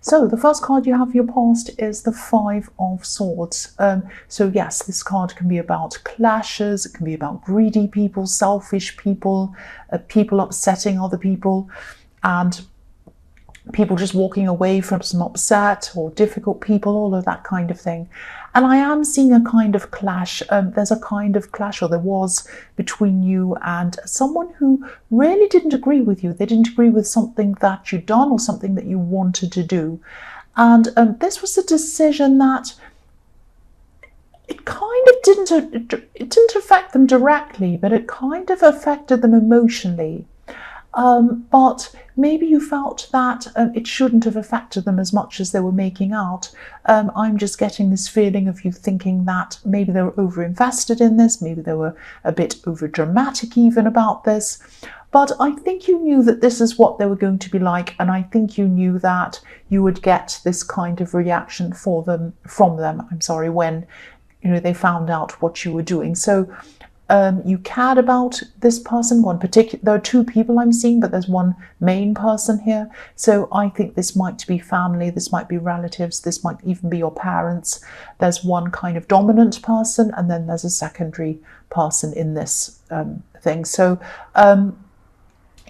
So the first card you have for your past is the Five of Swords. So yes, this card can be about clashes, it can be about greedy people, selfish people, people upsetting other people, and people just walking away from some upset or difficult people, all of that kind of thing. And I am seeing a kind of clash. There's a kind of clash, or there was, between you and someone who really didn't agree with you. They didn't agree with something that you'd done or something that you wanted to do. And this was a decision that it kind of didn't affect them directly, but it kind of affected them emotionally. But maybe you felt that it shouldn't have affected them as much as they were making out. I'm just getting this feeling of you thinking that maybe they were over-invested in this, maybe they were a bit over-dramatic even about this. But I think you knew that this is what they were going to be like, and I think you knew that you would get this kind of reaction from them, when they found out what you were doing. So you cared about this person, one particular. There are two people I'm seeing, but there's one main person here. So I think this might be family, this might be relatives, this might even be your parents. There's one kind of dominant person, and then there's a secondary person in this thing. So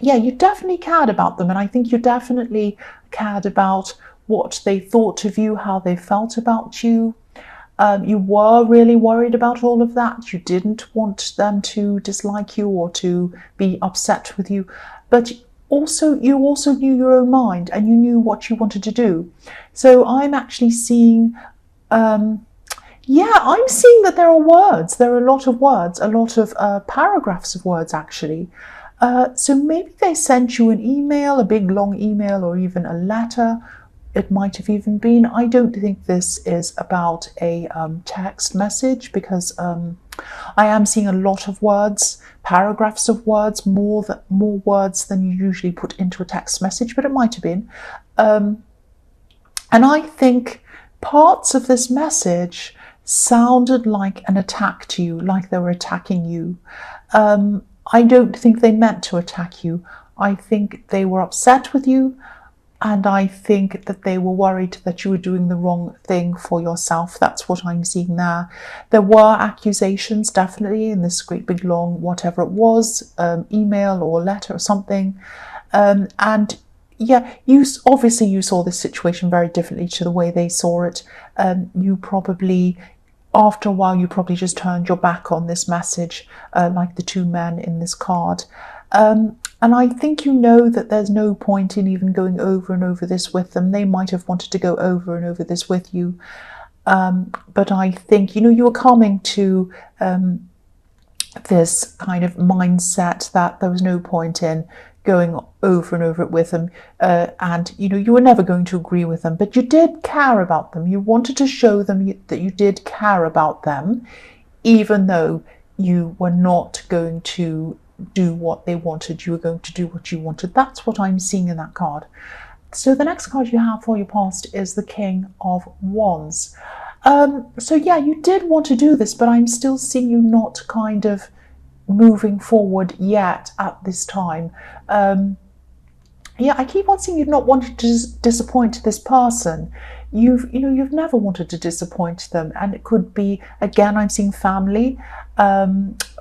yeah, you definitely cared about them, and I think you definitely cared about what they thought of you, how they felt about you. You were really worried about all of that. You didn't want them to dislike you or to be upset with you, but you also knew your own mind, and you knew what you wanted to do. So I'm actually seeing, I'm seeing that there are words. There are a lot of words, a lot of paragraphs of words actually. So maybe they sent you an email, a big long email, or even a letter. It might have even been. I don't think this is about a text message, because I am seeing a lot of words, paragraphs of words, more words than you usually put into a text message, but it might have been. And I think parts of this message sounded like an attack to you, like they were attacking you. I don't think they meant to attack you. I think they were upset with you. And I think that they were worried that you were doing the wrong thing for yourself. That's what I'm seeing there. There were accusations, definitely, in this great big long, whatever it was, email or letter or something. And yeah, you saw this situation very differently to the way they saw it. You probably, after a while, you probably just turned your back on this message, like the two men in this card. And I think you know that there's no point in even going over and over this with them. They might have wanted to go over and over this with you. But I think, you were coming to this kind of mindset that there was no point in going over and over it with them. And, you were never going to agree with them. But you did care about them. You wanted to show them that you did care about them, even though you were not going to do what they wanted. You were going to do what you wanted. That's what I'm seeing in that card. So the next card you have for your past is the King of Wands. So yeah, you did want to do this, but I'm still seeing you not kind of moving forward yet at this time. Yeah, I keep on seeing you not wanting to disappoint this person. You've never wanted to disappoint them, and it could be, again, I'm seeing family,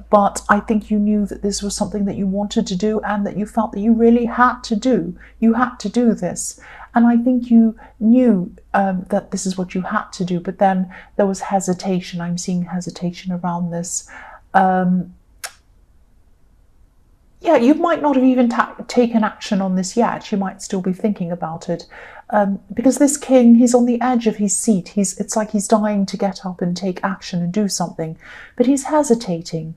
but I think you knew that this was something that you wanted to do, and that you felt that you really had to do. You had to do this, and I think you knew that this is what you had to do, but then there was hesitation. I'm seeing hesitation around this. Yeah, you might not have even taken action on this yet. You might still be thinking about it. Because this king, he's on the edge of his seat. It's like he's dying to get up and take action and do something. But he's hesitating.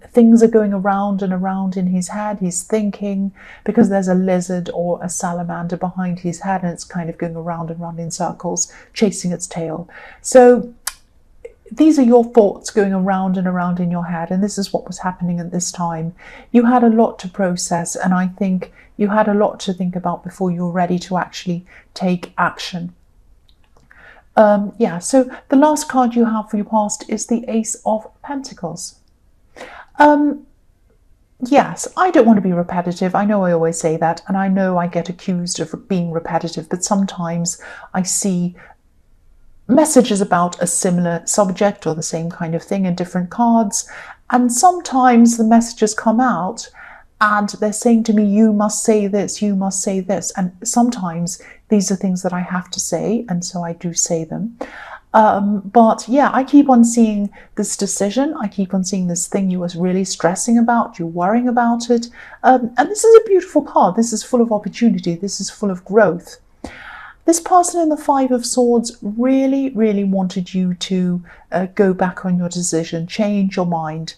Things are going around and around in his head. He's thinking, because there's a lizard or a salamander behind his head, and it's kind of going around and around in circles, chasing its tail. So these are your thoughts going around and around in your head, and this is what was happening at this time. You had a lot to process, and I think you had a lot to think about before you were ready to actually take action. So the last card you have for your past is the Ace of Pentacles. yes, I don't want to be repetitive. I know I always say that, and I know I get accused of being repetitive, but sometimes I see messages about a similar subject or the same kind of thing in different cards, and sometimes the messages come out and they're saying to me, you must say this, you must say this, and sometimes these are things that I have to say, and so I do say them. But yeah, I keep on seeing this decision. I keep on seeing this thing you was really stressing about, you worrying about it. And this is a beautiful card. This is full of opportunity. This is full of growth. This person in the Five of Swords really, really wanted you to go back on your decision, change your mind.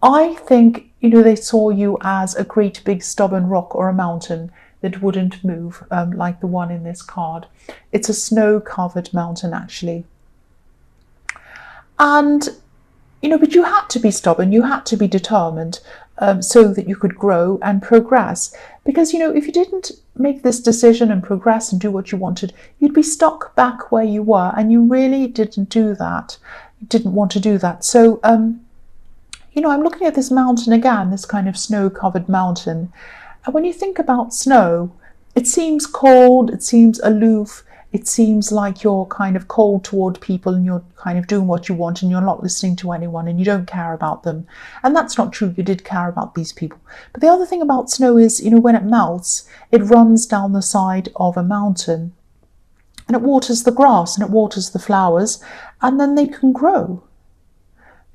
I think, they saw you as a great big stubborn rock or a mountain that wouldn't move, like the one in this card. It's a snow-covered mountain, actually. And, but you had to be stubborn, you had to be determined, so that you could grow and progress. Because, if you didn't make this decision and progress and do what you wanted, you'd be stuck back where you were, and you really didn't do that. You didn't want to do that. So, I'm looking at this mountain again, this kind of snow-covered mountain. And when you think about snow, it seems cold, it seems aloof, it seems like you're kind of cold toward people and you're kind of doing what you want and you're not listening to anyone and you don't care about them. And that's not true. You did care about these people. But the other thing about snow is, when it melts, it runs down the side of a mountain and it waters the grass and it waters the flowers, and then they can grow.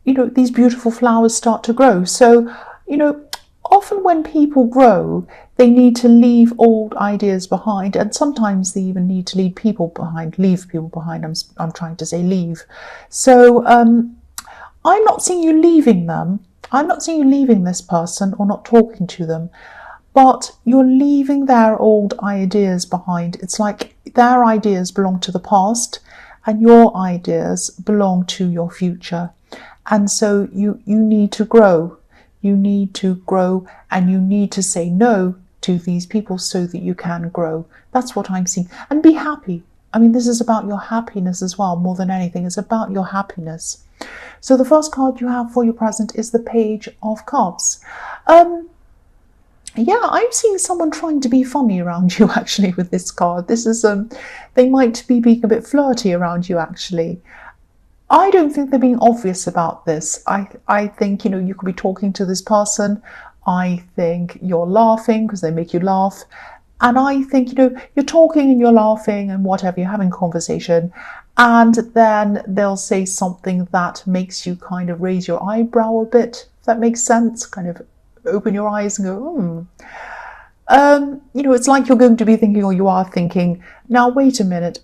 These beautiful flowers start to grow. So, often when people grow, they need to leave old ideas behind, and sometimes they even need to leave people behind. I'm trying to say leave. So I'm not seeing you leaving them. I'm not seeing you leaving this person or not talking to them, but you're leaving their old ideas behind. It's like their ideas belong to the past and your ideas belong to your future. And so you need to grow. You need to grow and you need to say no to these people so that you can grow. That's what I'm seeing. And be happy. I mean, this is about your happiness as well, more than anything. It's about your happiness. So the first card you have for your present is the Page of Cups. Yeah, I'm seeing someone trying to be funny around you, actually, with this card. This is, they might be being a bit flirty around you, actually. I don't think they're being obvious about this. I think, you could be talking to this person. I think you're laughing because they make you laugh. And I think, you're talking and you're laughing and whatever, you're having a conversation. And then they'll say something that makes you kind of raise your eyebrow a bit, if that makes sense. Kind of open your eyes and go, it's like you're going to be thinking, or you are thinking, now, wait a minute,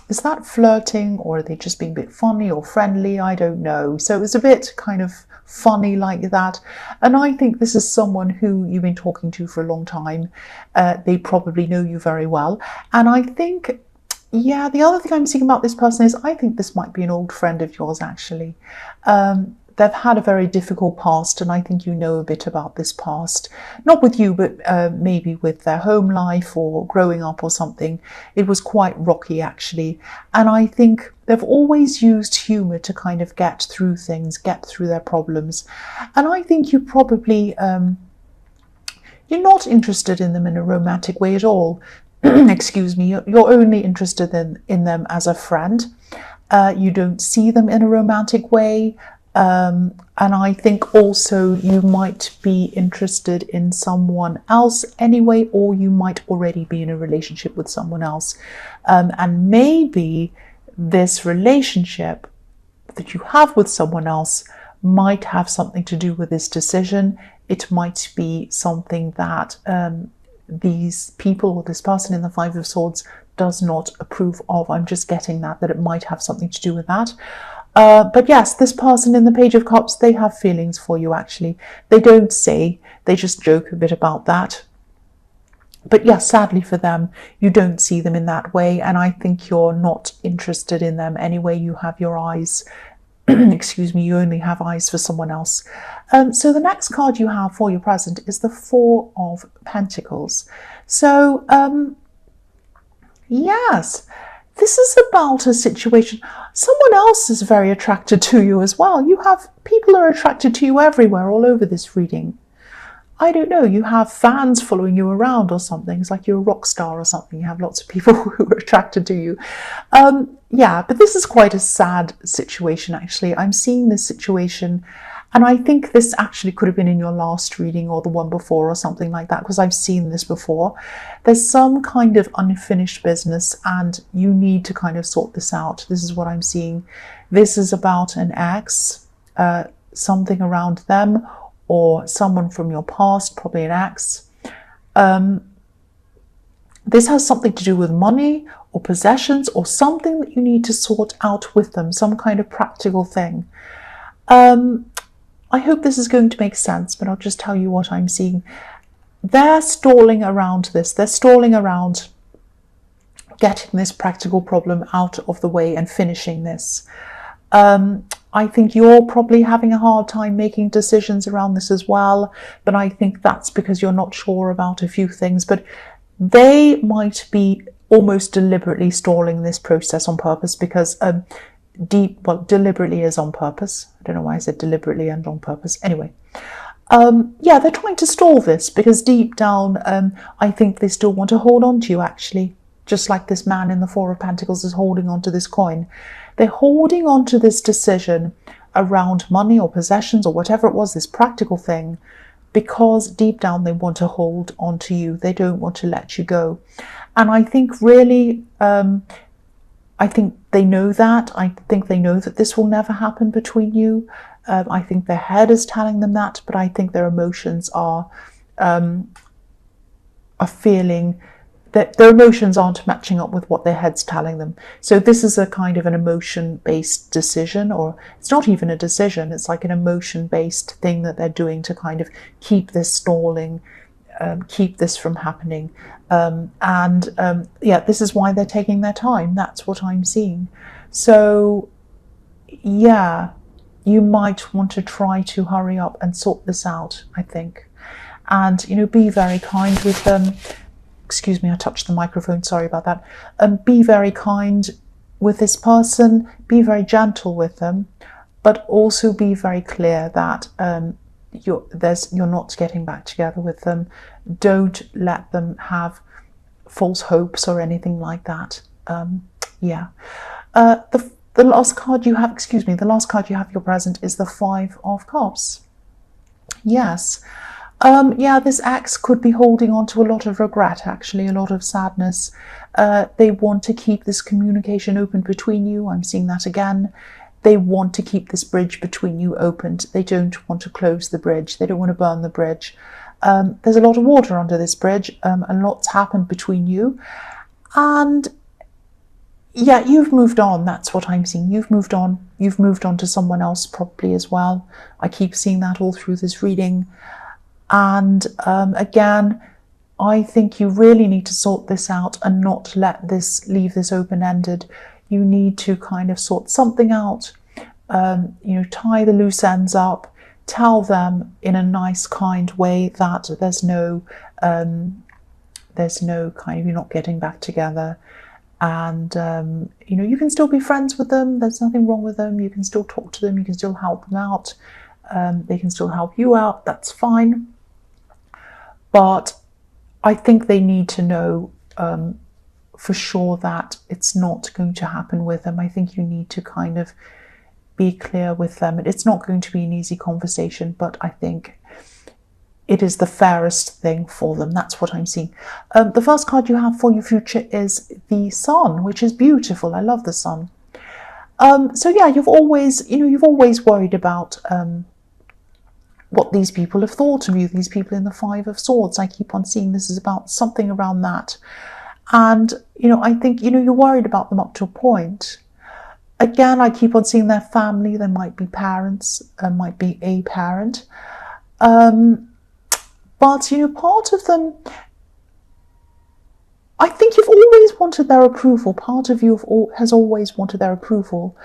is that flirting, or are they just being a bit funny or friendly? I don't know. So it was a bit kind of funny like that. And I think this is someone who you've been talking to for a long time. They probably know you very well. And I think, yeah, the other thing I'm seeing about this person is I think this might be an old friend of yours, actually. They've had a very difficult past, and I think you know a bit about this past. Not with you, but maybe with their home life or growing up or something. It was quite rocky, actually. And I think they've always used humour to kind of get through things, get through their problems. And I think you probably, you're not interested in them in a romantic way at all. Excuse me, you're only interested in them as a friend. You don't see them in a romantic way. And I think also you might be interested in someone else anyway, or you might already be in a relationship with someone else. And maybe this relationship that you have with someone else might have something to do with this decision. It might be something that these people or this person in the Five of Swords does not approve of. I'm just getting that it might have something to do with that. But yes, this person in the Page of Cups, they have feelings for you, actually. They don't say, they just joke a bit about that. But yes, sadly for them, you don't see them in that way. And I think you're not interested in them anyway. You have your eyes, excuse me, you only have eyes for someone else. So the next card you have for your present is the Four of Pentacles. So, yes, this is about a situation. Someone else is very attracted to you as well. People are attracted to you everywhere, all over this reading. I don't know, you have fans following you around or something. It's like you're a rock star or something. You have lots of people who are attracted to you. Yeah, but this is quite a sad situation, actually. I'm seeing this situation, and I think this actually could have been in your last reading or the one before or something like that, because I've seen this before. There's some kind of unfinished business, and you need to kind of sort this out. This is what I'm seeing. This is about an ex, something around them, or someone from your past, probably an ex. This has something to do with money or possessions or something that you need to sort out with them, some kind of practical thing. I hope this is going to make sense, but I'll just tell you what I'm seeing. They're stalling around this. They're stalling around getting this practical problem out of the way and finishing this. I think you're probably having a hard time making decisions around this as well, but I think that's because you're not sure about a few things. But they might be almost deliberately stalling this process on purpose, because deliberately is on purpose. I don't know why I said deliberately and on purpose. Anyway, yeah, they're trying to stall this because deep down, I think they still want to hold on to you, actually. Just like this man in the Four of Pentacles is holding on to this coin. They're holding on to this decision around money or possessions or whatever it was, this practical thing, because deep down they want to hold on to you. They don't want to let you go. And I think really, I think they know that. I think they know that this will never happen between you. I think their head is telling them that, but I think their emotions are feeling that their emotions aren't matching up with what their head's telling them. So this is a kind of an emotion-based decision, or it's not even a decision, it's like an emotion-based thing that they're doing to kind of keep this stalling, keep this from happening. Yeah, this is why they're taking their time. That's what I'm seeing. So yeah, you might want to try to hurry up and sort this out, I think. And, you know, be very kind with them. Excuse me, I touched the microphone, sorry about that. Be very kind with this person, be very gentle with them, but also be very clear that you're not getting back together with them. Don't let them have false hopes or anything like that. Yeah. The last card you have, the last card you have your present is the Five of Cups. Yes. Yeah, this ex could be holding on to a lot of regret, actually, a lot of sadness. They want to keep this communication open between you. I'm seeing that again. They want to keep this bridge between you opened. They don't want to close the bridge. They don't want to burn the bridge. There's a lot of water under this bridge. A lot's happened between you. And yeah, you've moved on. That's what I'm seeing. You've moved on. You've moved on to someone else probably as well. I keep seeing that all through this reading. And again, I think you really need to sort this out and not leave this open-ended. You need to kind of sort something out, you know, tie the loose ends up, tell them in a nice, kind way that there's no kind of, you're not getting back together. And, you know, you can still be friends with them. There's nothing wrong with them. You can still talk to them. You can still help them out. They can still help you out. That's fine. But I think they need to know for sure that it's not going to happen with them. I think you need to kind of be clear with them. It's not going to be an easy conversation, but I think it is the fairest thing for them. That's what I'm seeing. The first card you have for your future is the Sun, which is beautiful. I love the Sun. So yeah, you've always worried about what these people have thought of you, these people in the Five of Swords. I keep on seeing this is about something around that. And, you know, I think, you know, you're worried about them up to a point. Again, I keep on seeing their family. There might be parents, might be a parent. But, you know, part of them, I think you've always wanted their approval. Part of you has always wanted their approval.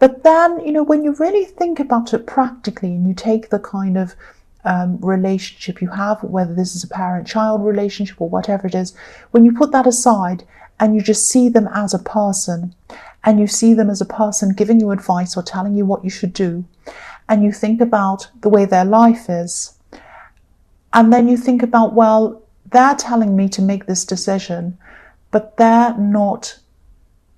But then, you know, when you really think about it practically and you take the kind of relationship you have, whether this is a parent-child relationship or whatever it is, when you put that aside and you just see them as a person, and you see them as a person giving you advice or telling you what you should do, and you think about the way their life is, and then you think about, well, they're telling me to make this decision, but they're not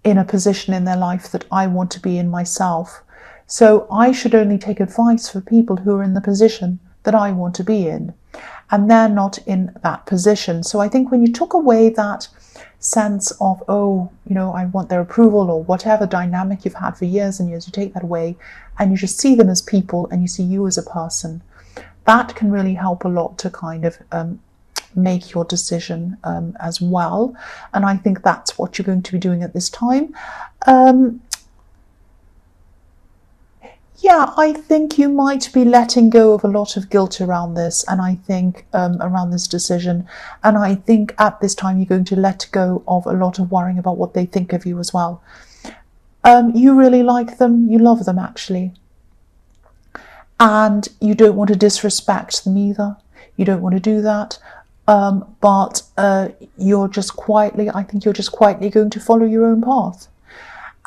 in a position in their life that I want to be in myself. So I should only take advice for people who are in the position that I want to be in, and they're not in that position. So I think when you took away that sense of, oh, you know, I want their approval, or whatever dynamic you've had for years and years, you take that away and you just see them as people and you see you as a person. That can really help a lot to kind of make your decision as well. And I think that's what you're going to be doing at this time. Yeah, I think you might be letting go of a lot of guilt around this, and I think around this decision. And I think at this time you're going to let go of a lot of worrying about what they think of you as well. You really like them, you love them actually. And you don't want to disrespect them either. You don't want to do that. But you're just quietly, I think you're just quietly going to follow your own path.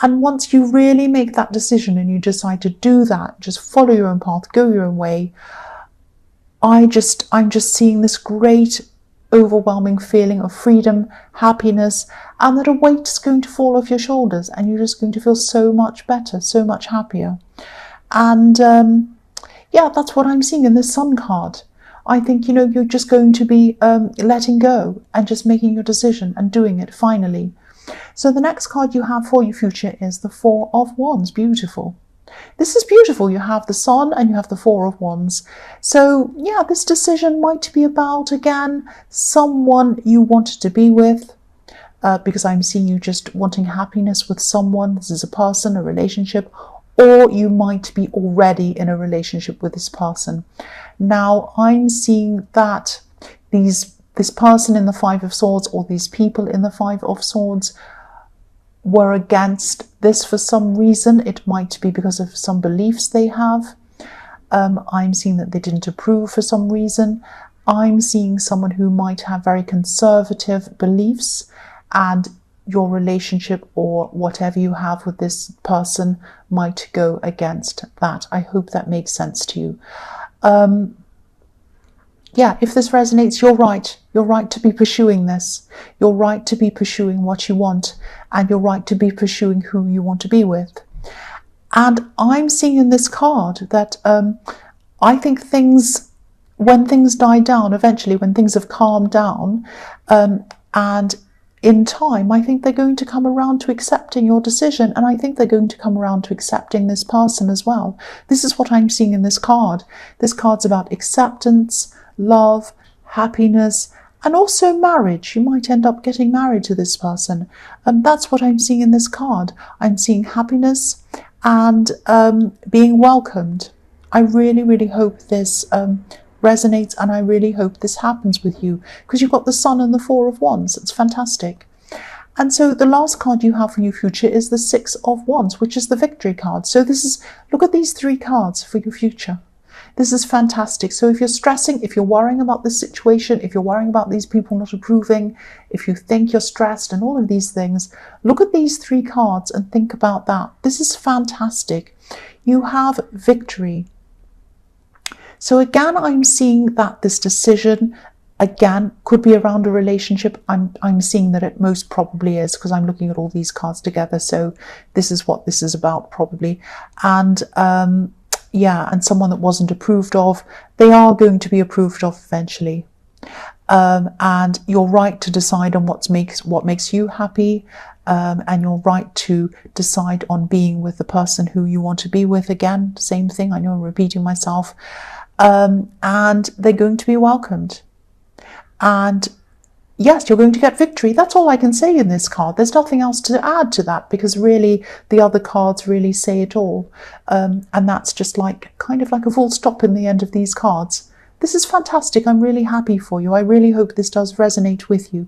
And once you really make that decision and you decide to do that, just follow your own path, go your own way, I'm just seeing this great overwhelming feeling of freedom, happiness, and that a weight is going to fall off your shoulders and you're just going to feel so much better, so much happier. And yeah, that's what I'm seeing in this Sun card. I think, you know, you're just going to be letting go and just making your decision and doing it finally. So the next card you have for your future is the Four of Wands. Beautiful. This is beautiful. You have the Sun and you have the Four of Wands. So yeah, this decision might be about, again, someone you wanted to be with, because I'm seeing you just wanting happiness with someone. This is a person, a relationship, or you might be already in a relationship with this person. Now I'm seeing that this person in the Five of Swords, or these people in the Five of Swords, were against this for some reason. It might be because of some beliefs they have. I'm seeing that they didn't approve for some reason. I'm seeing someone who might have very conservative beliefs, and your relationship or whatever you have with this person might go against that. I hope that makes sense to you. Yeah, if this resonates, you're right. You're right to be pursuing this. You're right to be pursuing what you want, and you're right to be pursuing who you want to be with. And I'm seeing in this card that I think when things die down, eventually, when things have calmed down, and in time, I think they're going to come around to accepting your decision, and I think they're going to come around to accepting this person as well. This is what I'm seeing in this card. This card's about acceptance, love, happiness, and also marriage. You might end up getting married to this person. And that's what I'm seeing in this card. I'm seeing happiness and being welcomed. I really, really hope this resonates, and I really hope this happens with you, because you've got the Sun and the Four of Wands. It's fantastic. And so the last card you have for your future is the Six of Wands, which is the Victory card. So this is, look at these three cards for your future. This is fantastic. So if you're stressing, if you're worrying about this situation, if you're worrying about these people not approving, if you think you're stressed and all of these things, look at these three cards and think about that. This is fantastic. You have victory. So again, I'm seeing that this decision, again, could be around a relationship. I'm seeing that it most probably is, because I'm looking at all these cards together. So this is what this is about probably. And yeah, and someone that wasn't approved of, they are going to be approved of eventually. And you're right to decide on what makes you happy, and you're right to decide on being with the person who you want to be with. Again, same thing, I know I'm repeating myself. And they're going to be welcomed. And yes, you're going to get victory. That's all I can say in this card. There's nothing else to add to that, because really the other cards really say it all. And that's just like kind of like a full stop in the end of these cards. This is fantastic. I'm really happy for you. I really hope this does resonate with you.